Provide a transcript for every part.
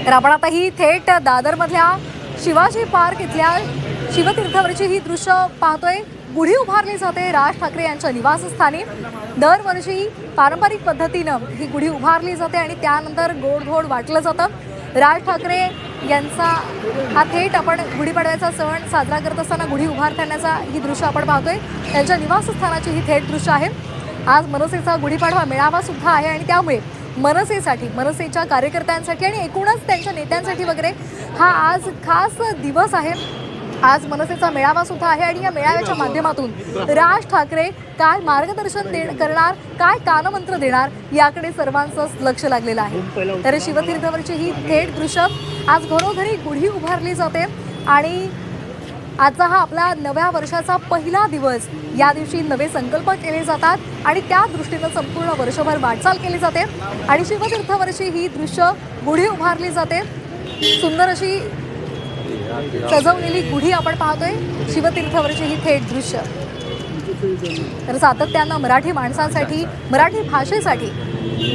तर आपण आता ही थेट दादरमधल्या शिवाजी पार्क इथल्या शिवतीर्थावरची ही दृश्य पाहतोय। गुढी उभारली जाते राज ठाकरे यांच्या निवासस्थानी। दरवर्षी पारंपरिक पद्धतीनं ही गुढी उभारली जाते आणि त्यानंतर गोड वाटलं जातं। राज ठाकरे यांचा हा थेट आपण गुढीपाडव्याचा सण साजरा करत असताना गुढी उभारतानाचा ही दृश्य आपण पाहतोय। त्यांच्या निवासस्थानाची ही थेट दृश्य आहे। आज मनसेचा गुढीपाडवा मेळावा सुद्धा आहे आणि त्यामुळे मनसेच्या कार्यकर्त्यांसाठी आणि एकूणच त्यांच्या नेत्यांसाठी वगैरे हा आज खास दिवस आहे। आज मनसेचा मेळावा सुद्धा आहे आणि या मेळाव्याच्या माध्यमातून राज ठाकरे काय मार्गदर्शन करणार, काय कानमंत्र देणार याकडे सर्वांचं लक्ष लागलेलं आहे। तर शिवतीर्थावरची ही थेट दृश्य आज घरोघरी गुढी उभारली जाते आणि आजचा हा आपला नव्या वर्षाचा पहिला दिवस। या दिवशी नवे संकल्प केले जातात आणि त्या दृष्टीने संपूर्ण वर्षभर वाटचाल केली जाते आणि शिवतीर्थावरची ही दृश्य गुढी उभारली जाते। सुंदर अशी सजवलेली गुढी आपण पाहतोय। शिवतीर्थावरची ही थेट दृश्य तर सातत्यानं मराठी माणसांसाठी, मराठी भाषेसाठी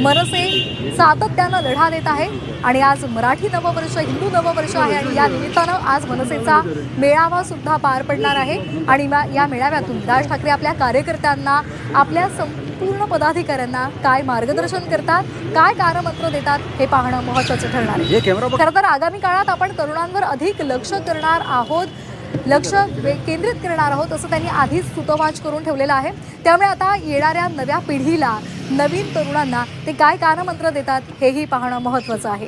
मनसे सातत्यानं लढा देत आहे आणि आज मराठी नववर्ष, हिंदू नववर्ष आहे आणि या निमित्तानं आज मनसेचा मेळावा सुद्धा पार पडणार आहे आणि या मेळाव्यातून राज ठाकरे आपल्या कार्यकर्त्यांना, आपल्या संपूर्ण पदाधिकाऱ्यांना काय मार्गदर्शन करतात, काय कानमंत्र देतात हे पाहणं महत्त्वाचं ठरणार आहे। खरं तर आगामी काळात आपण तरुणांवर अधिक लक्ष करणार आहोत, लक्ष केंद्रित करणार आहोत असं त्यांनी आधीच सूतोवाच करून ठेवलेलं आहे। त्यामुळे आता येणाऱ्या नव्या पिढीला, नवीन तरुणांना ते काय कानमंत्र देतात हेही पाहणं महत्त्वाचं आहे।